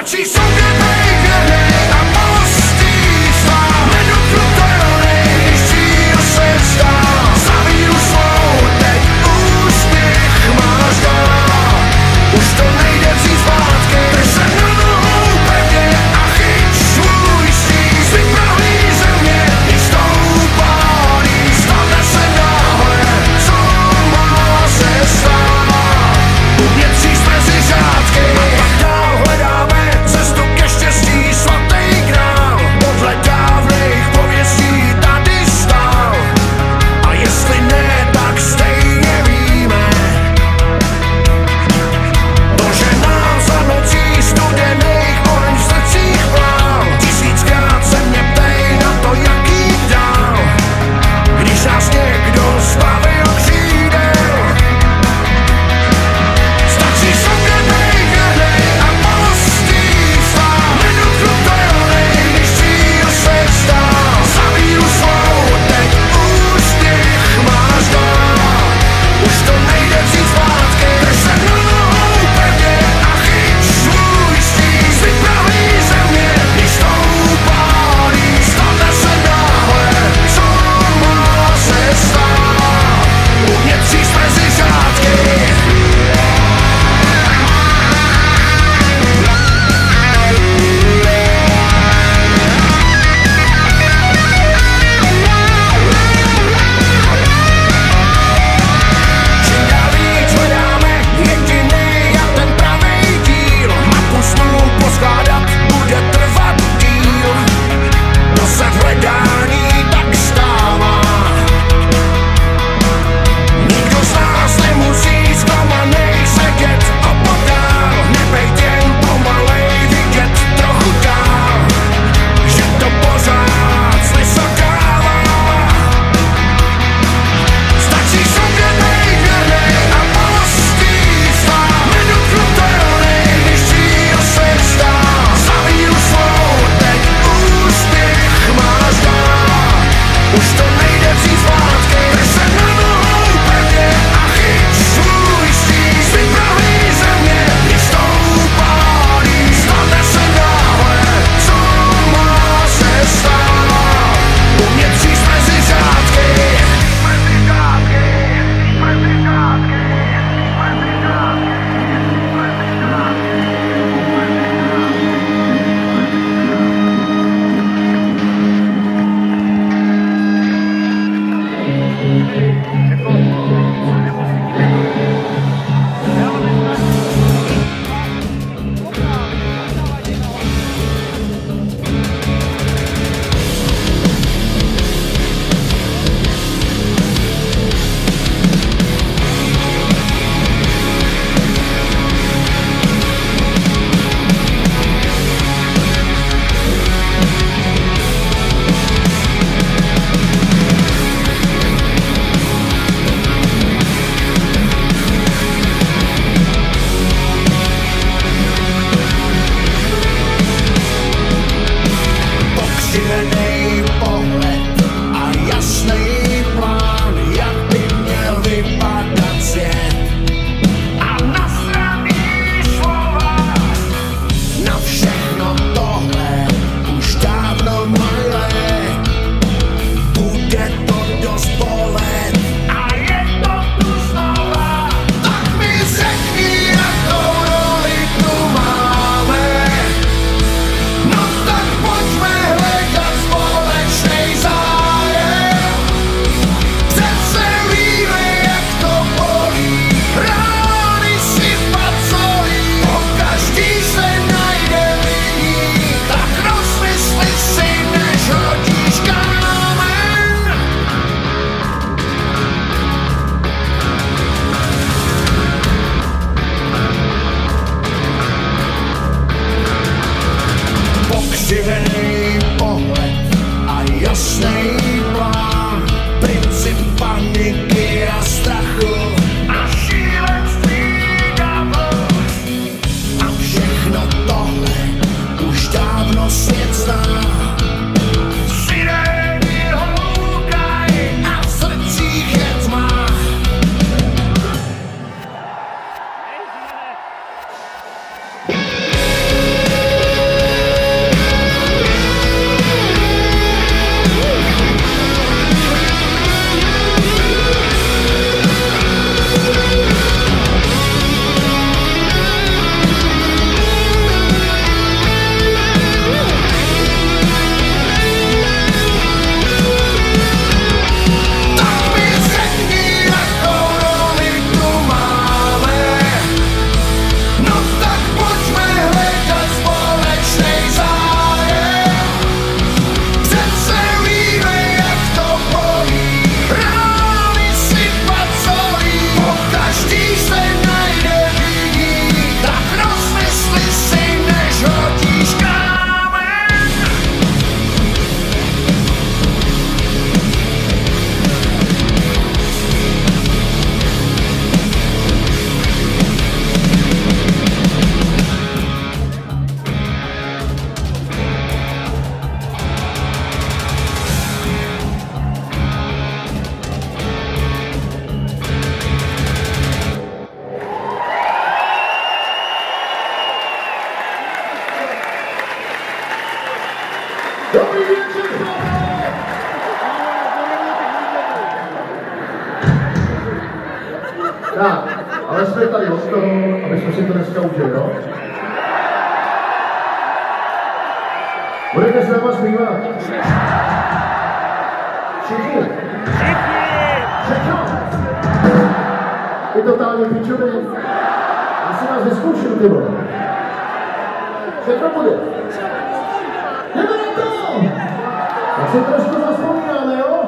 Stačí sobě nejvěrnej a mostýstva, nedotknutelnej, když cíl se vzdá. Za víru svou teď úspěch máš dál, už to nejde vzít zpátky. Drž se na nohou pevně a chyť svůj stín. Zvyk prahlý země, když stoupá níž, stane se náhle, co má se stát. Umět příst mezi řádky a pak dál hledáme cestu ke štěstí, svatý král podle dávných pověstí tady stál. A jestli ne, tak stejně víme, to, že nám za nocí studených oheň v srdcích plál. Tisíckrát se mě ptej na to, jak jít dál, když nás někdo zbavil křídel. Stačí sobě nejvěrnej a mostýstva, nedotknutelnej, když cíl se vzdál. Za víru svou teď úspěch máš dál, už to nejde vzít zpátky. Drž se na nohou pevně a chyť svůj stín. Zvyk prahlý země, když stoupá níž, stane se náhle, co má se stát. Umět příst mezi řádky. Čím dál víc hledáme jedinej a ten pravej díl. Mapu snů poskládat bude trvat díl, to se v hledání tak stává. Nikdo z nás nemusí zklamanej sedět opodál, nebejt jen pomalej vidět trochu dál, že to pořád smysl dává. Stačí sobě nejvěrnej a mostýstva, nedotknutelnej, když cíl se vzdál. Za víru svou teď úspěch máš dál, už to nejde vzít zpátky. Drž se na nohou pevně a chyť svůj stín. Zvyk prahlý země, když stoupá níž, stane se náhle, co má se stát. Umět příst mezi řádky. Pokřivenej pohled a jasnej plán, jak by měl vypadat svět. A nasraný slova, na všechno tohle už dávno malé. Bude to dost bolet a je to tu znova. Tak mi řekni, jakou roli tu máme. No tak pojďme hledat společnej zájem. Přece víme, jak to bolí, rány si pacolí. Pokaždý se najde viník, tak rozmysli si, než hodíš kámen. Pokřivený pohled a jasný plán, princip paniky a strachu a šílenství davu. A všechno tohle už dávno svět zná. Sirény houkají a v srdcích je tma. dneska užil, jo? Budete s náma zpívat? Všichni? Všechno? Je totálně píčový. Já si vás vyzkouším, ty vole. Všechno bude. Jdeme na to! Tak si trošku zaspomínáme, jo?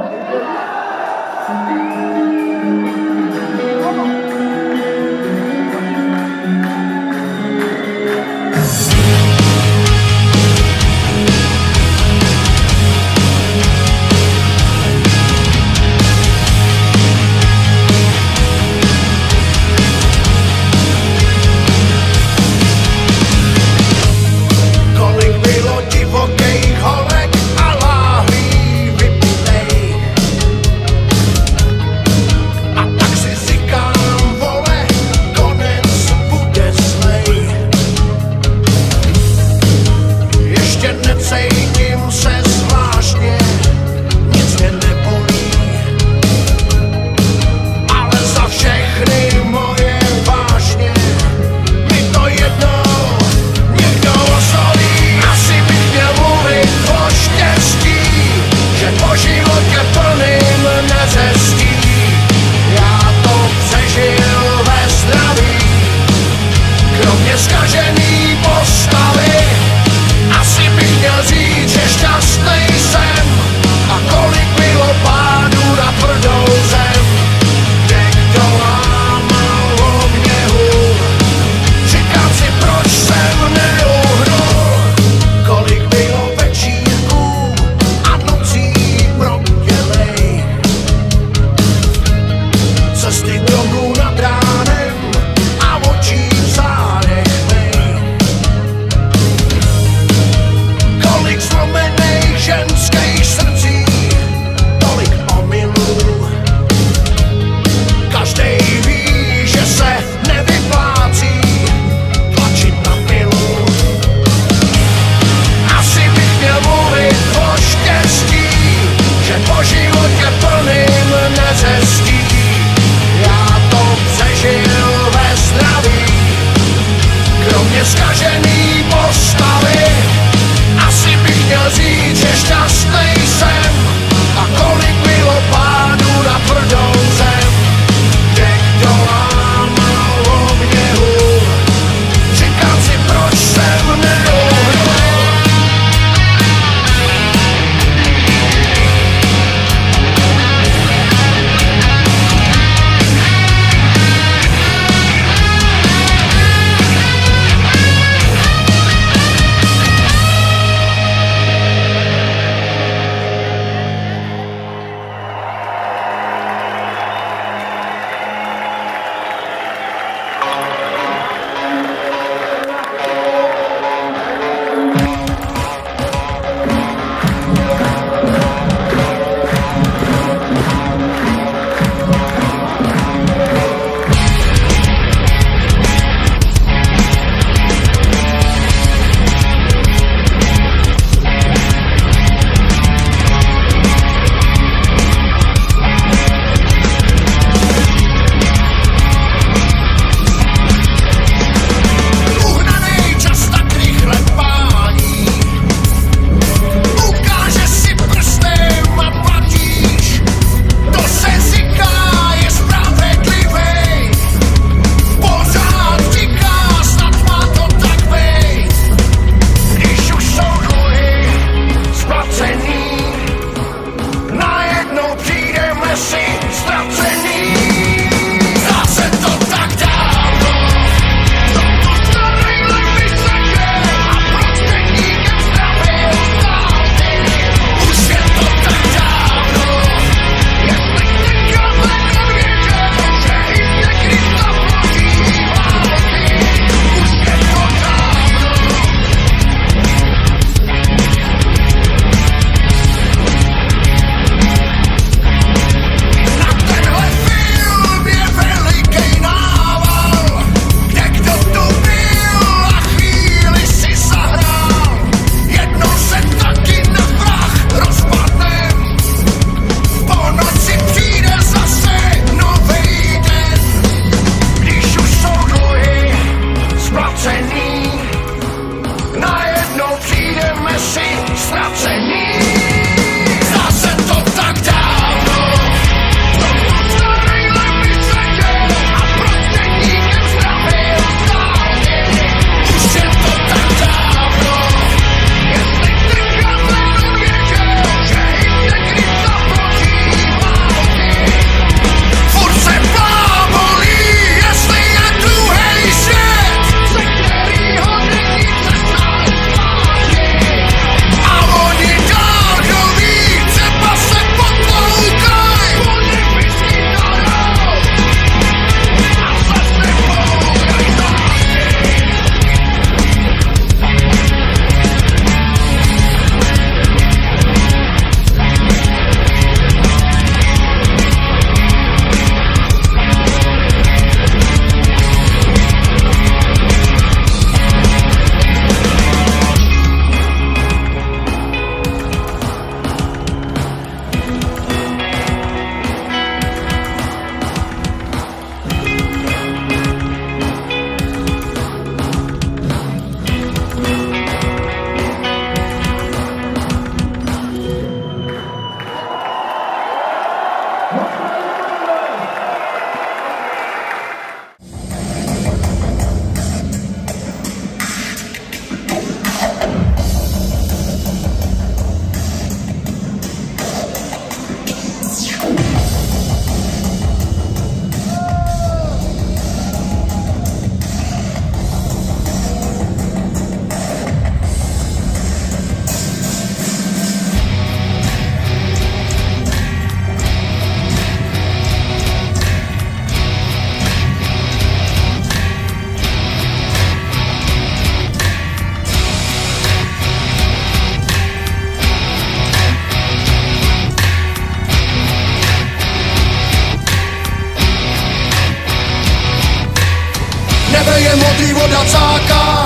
modrý voda cáka,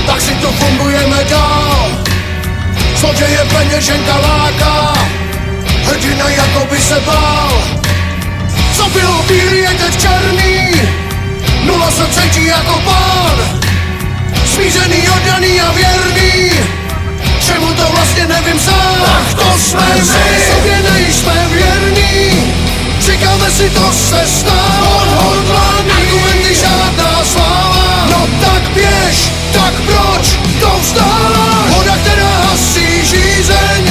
tak si to fungujeme dál. Zloděje peněženka láká, hrdina jako by se bál. Co bylo bílý je teď černý, nula se cítí jako pán. Smířený, oddaný a věrný, čemu to vlastně nevím sám. Tak to jsme my, sobě nejsme věrní, říkáme si to se stává. Odhodlaný, argumenty žádná sláva. No tak běž, tak proč to vzdáváš? Voda, která hasí žízeň,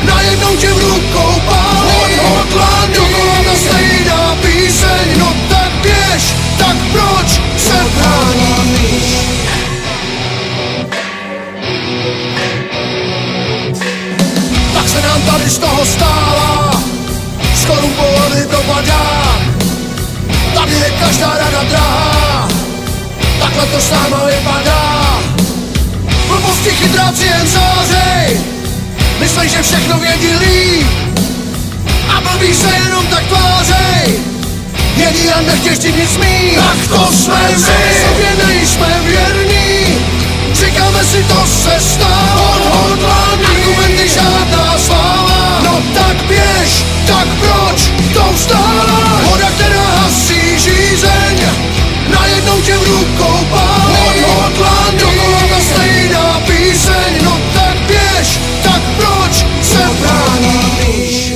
najednou tě v rukou pálí. Odhodlaný, dokola ta stejná píseň. No tak běž, tak proč se bráníš? Tak se nám tady z toho stála skorumpovaný propadák. Tady je každá rada drahá, takhle to s náma vypadá. Blbosti chytráci jen zářej, myslej, že všechno vědí líp, a blbý se jenom tak tvářej, vědí a nechtěš ti nic mít. Tak to jsme my, sobě nejsme věrní, říkáme si to se stává. Odhodlaný, argumenty žádná sláva. No tak běž, tak proč to vzdáváš? Voda, která hasí žízeň, najednou tě v rukou pálí. Odhodlaný, dokola ta stejná píseň. No tak běž, tak proč se bráníš?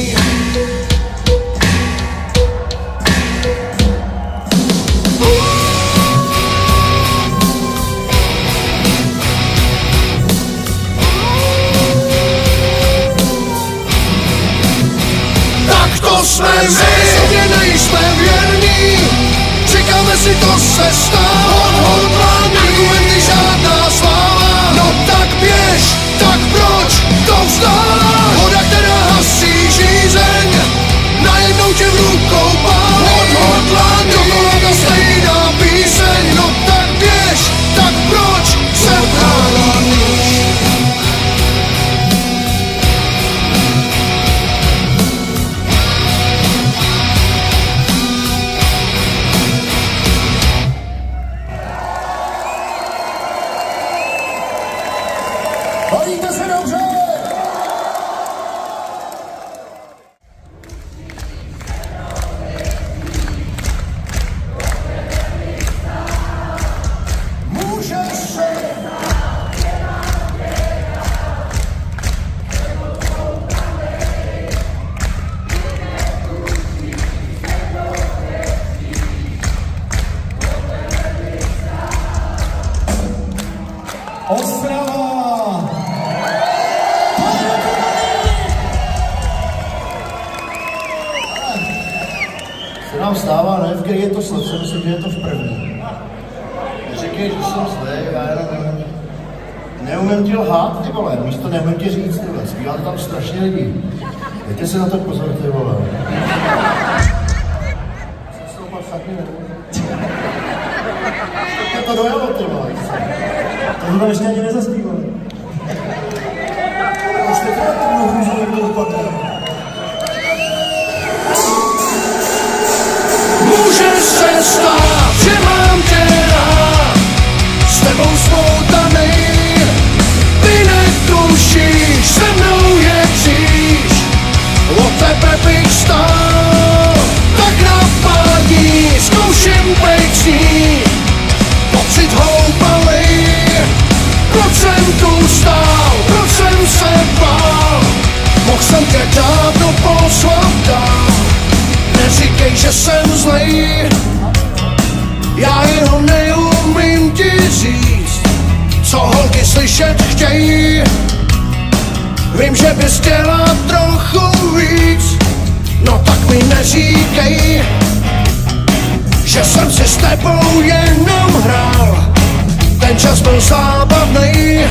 To jsme my, sobě nejsme věrní, říkáme si to se stává. Odhodlaný, argumenty žádná sláva. No tak běž, tak proč to vzdáváš? Voda, která hasí žízeň, najednou tě v rukou pálí. Odhodlaný, dokola ta stejná píseň. No tak běž, tak proč se bráníš? Bavíte se dobře? Můžeš se... Ostrava! Se nám stává, ne, v který je to slovo, myslím, že je to v první. Neříkej, že jsem zlej, já jenom neumím ti lhát, ty vole, místo neumím ti říct, ty vole, zpíváte tam strašně lidí. Dejte se na to pozor, ty vole. Jsem se opak fakt neumím. Mě to dojelo, ty vole. To jsme ještě ani nezaspívali. Už teď to můžu někdo dopadne. Může se stát, že mám tě rád, s tebou spoutanej. Ty netušíš, se mnou je kříž, o tebe bych stál. Tak na pár dní zkouším bejt s ní, pocit houpalej. Proč jsem tu stál, proč jsem se bál, mohl jsem tě dávno poslat dál. Neříkej, že jsem zlej, já jenom neumím ti říct, co holky slyšet chtějí. Vím, že bys chtěla trochu víc, no tak mi neříkej, že jsem si s tebou jenom hrál. Ten čas byl zábavnej,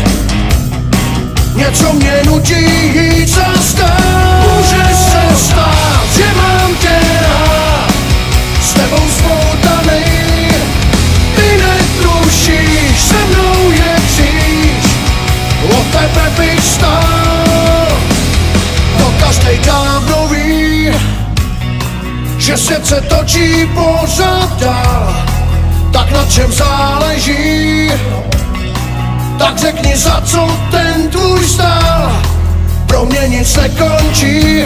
něco mě nutí jít zas dál. Může se stát, že mám tě rád, s tebou spoutanej. Ty netrušíš, se mnou je kříž, o tebe bych stál. To každej dávno ví, že svět se točí pořád dál. Tak na čem záleží? Tak řekni, za co ten tvůj stál, pro mě nic nekončí.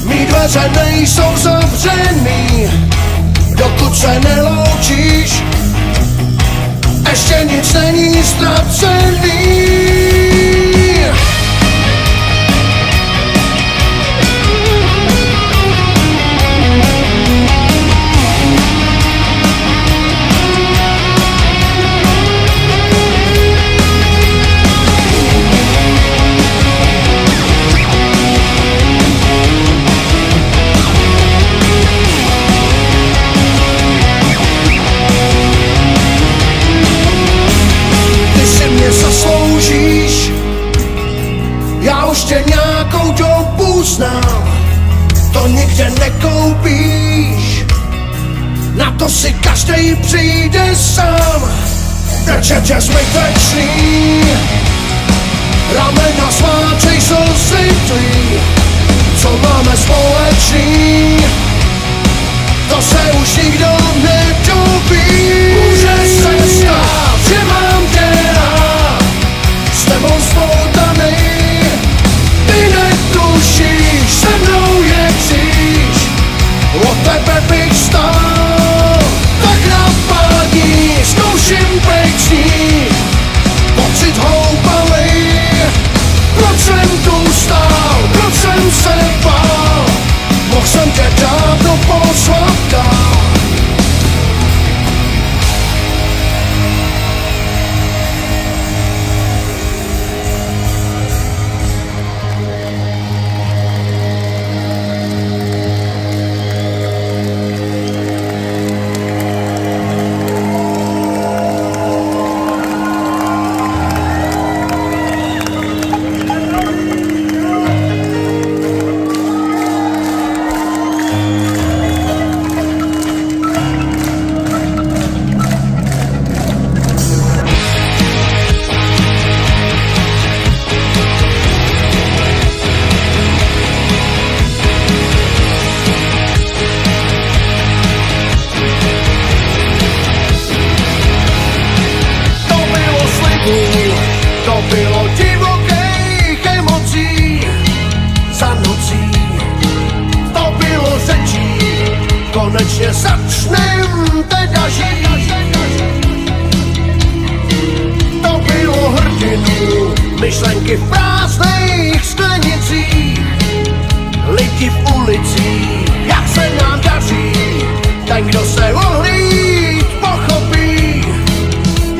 Mý dveře nejsou zavřený, dokud se neloučíš. Ještě nic není ztracený. Zasloužíš, já už tě nějakou dobu znám, to nikde nekoupíš, na to si každej přijde sám. Večer tě zbytečný, ramena sváčej slzy tvý, co máme společný, to se už nikdo nedobí. Může se stát, že mám tě rád, s tebou spoutanej, ty netušíš, se mnou je kříž, od tebe bych stál, tak napadni, zkouším pečný, pocit houpavej, proč jsem tu stál, proč jsem se bál, mohl jsem tě dávno poslat dál. Konečně začnem teda žít. To bylo hrdinu, myšlenky v prázdných sklenicích, lidi v ulicích, jak se nám daří. Ten, kdo se ohlíd, pochopí,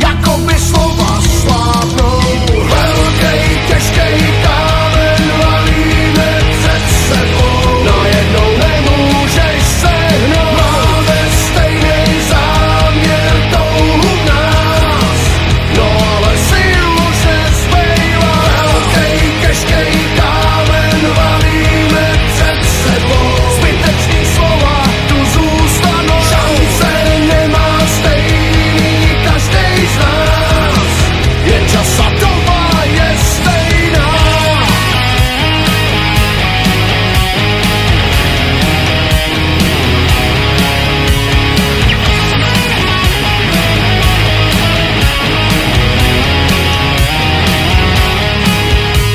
jako by slova slábnou. Velkej, těžkej kámen valíme před sebou, najednou nemůžeš sehnout. Máme stejnej záměr, touhu v nás, no ale sil už nezbývá. Velkej, těžkej kámen valíme před sebou, zbytečný slova tu zůstanou. Šance nemá stejný každej z nás, jen čas a doba je stejná.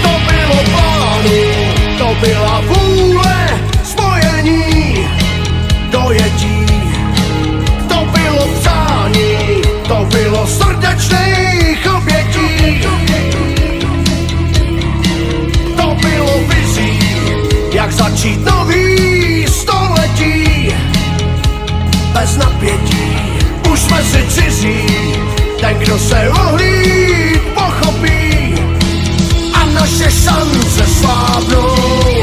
To bylo plánu, to byla vůle, spojení, dojetí. To bylo přání, to bylo srdečných obětí. To bylo vizí, jak začít nový století. Bez napětí, už jsme si cizí, ten, kdo se ohlíd, pochopí a naše šance slábnou.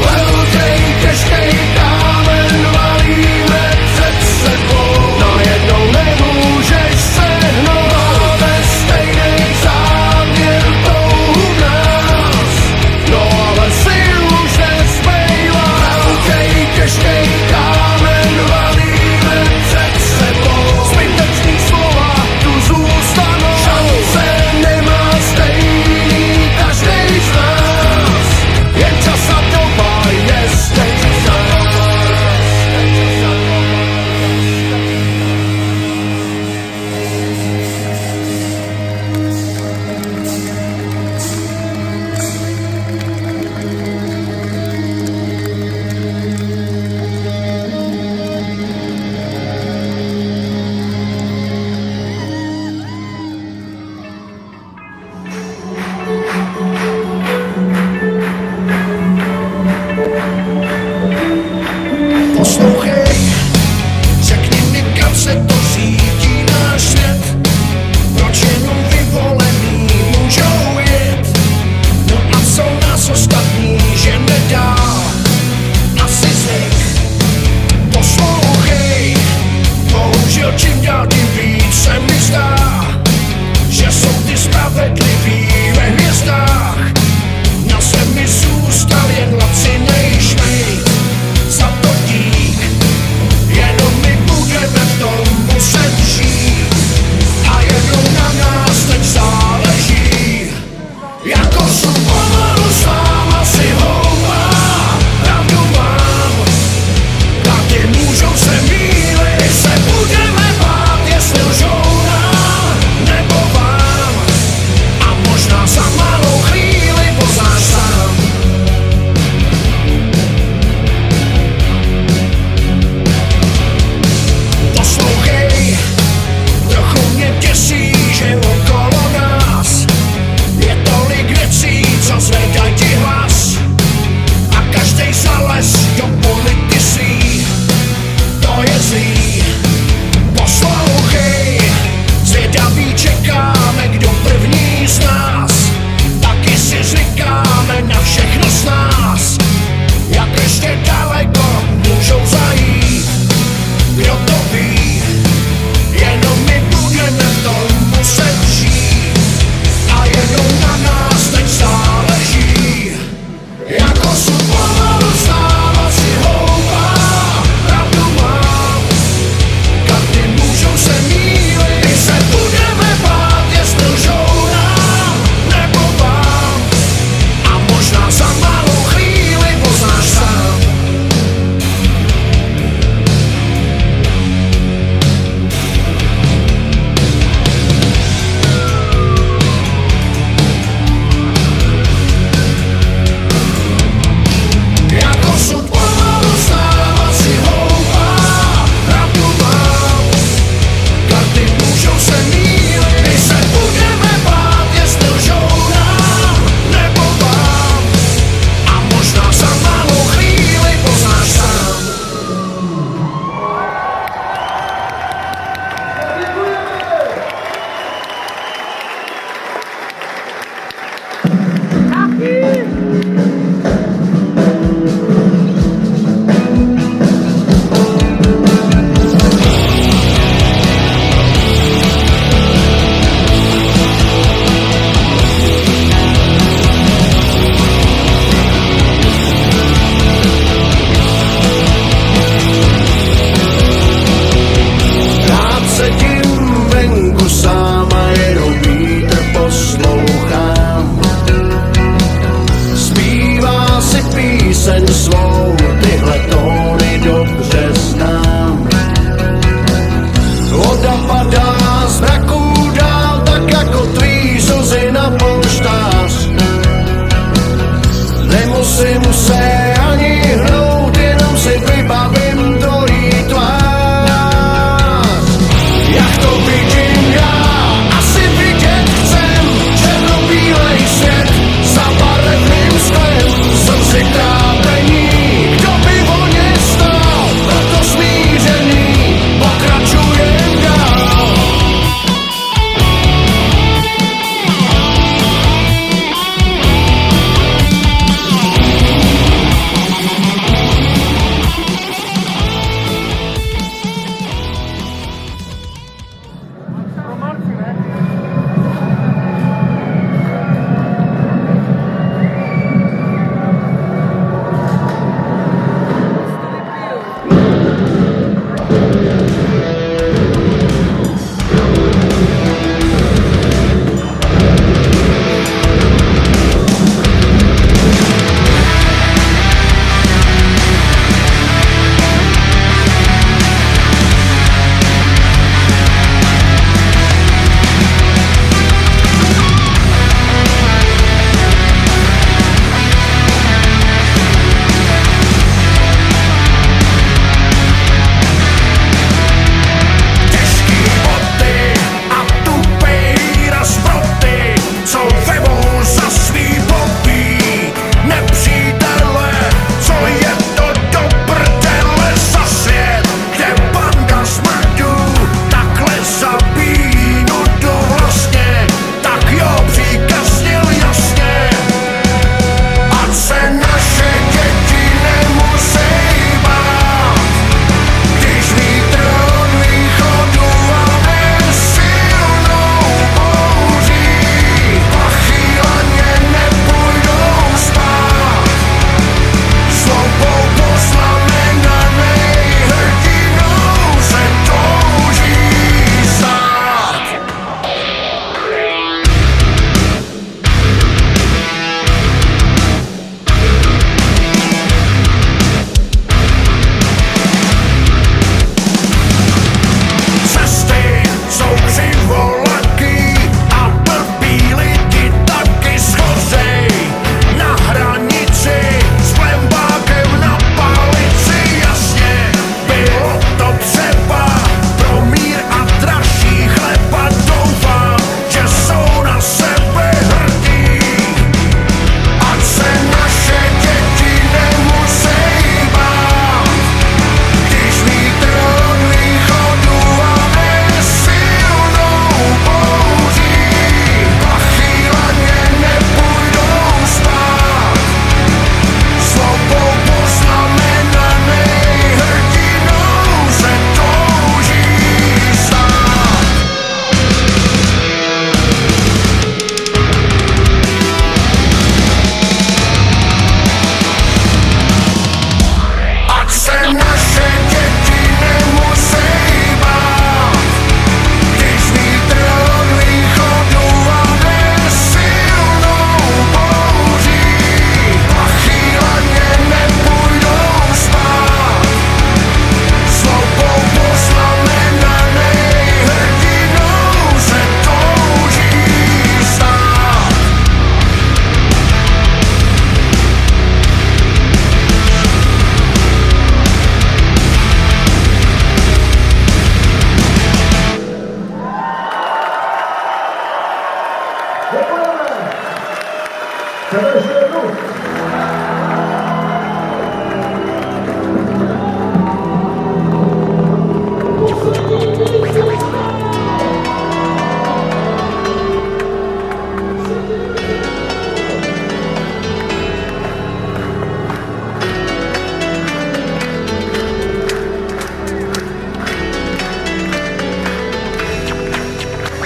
Velkej, těžkej kámen valíme před sebou, najednou nemůžeš sehnout. Máme stejnej záměr, touhu v nás, no ale sil už nezbývá. Velkej, těžkej kámen valíme před sebou, zbytečný slova tu zůstanou. Šance nemá stejný každej z nás, jen čas a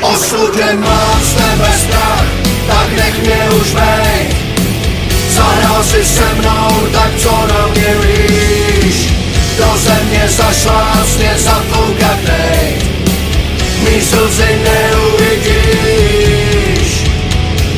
Osudě mám z tebe strach, tak nech mě už bejt. Zahrál si se mnou, tak co na mě víš? Do země zašlácně zatloukat nej, mý slzy neuvidíš.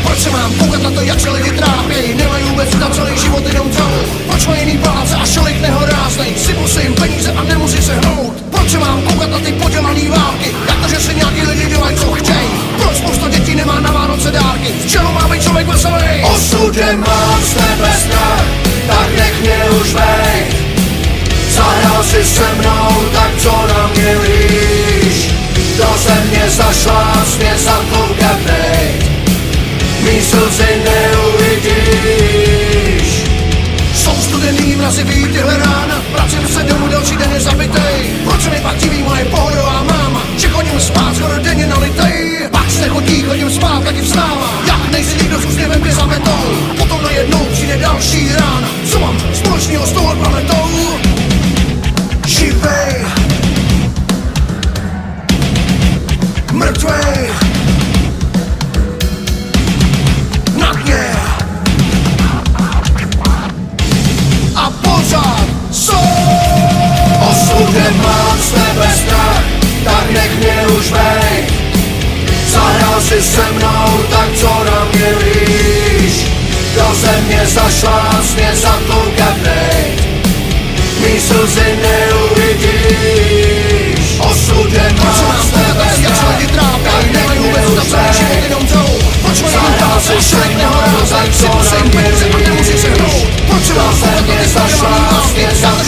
Proč se mám koukat na to, jak se lidi trápějí? Nemají vůbec na celý život jenom dřou. Proč mají jiný paláce a šolik nehoráznej? Sypou se jim peníze a nemusí se hnout. Proč se mám koukat na ty podělaný války? Jak to, že si nějaký lidi dělají, co chtějí? Proč spousta dětí nemá na Vánoce dárky? Z čeho má být člověk veselý? Osudě mám z tebe strach, tak nech mě už bejt. Zahrál si se mnou, tak co na mě víš? Do země zašlácně zatloukat nej, mý slzy neuvidíš. Jsou studený mrazivý tyhle rána, vracím se domů, další den je zabitej. Proč mi pak diví moje pohodová máma, že chodím spát skoro denně nalitej? Pak se chodím spát, taky vstávám. Jak nejsi nikdo s úsměvem, kde zametou. Potom najednou přijde další rána, co mám společného s touhle planetou? Živej, mrtvej, na dně a pořád jsou. Osudem mám z tebe strach, tak nech mě už bejt. Zahrál si se mnou, tak co na mě víš? Do země zašlácně zatloukat nej, mý slzy neuvidíš. Osudem mám z tebe strach, tak nech mě už bejt. Zahrál si se mnou, tak co na mě víš? Do země zašlácně zatloukat nej,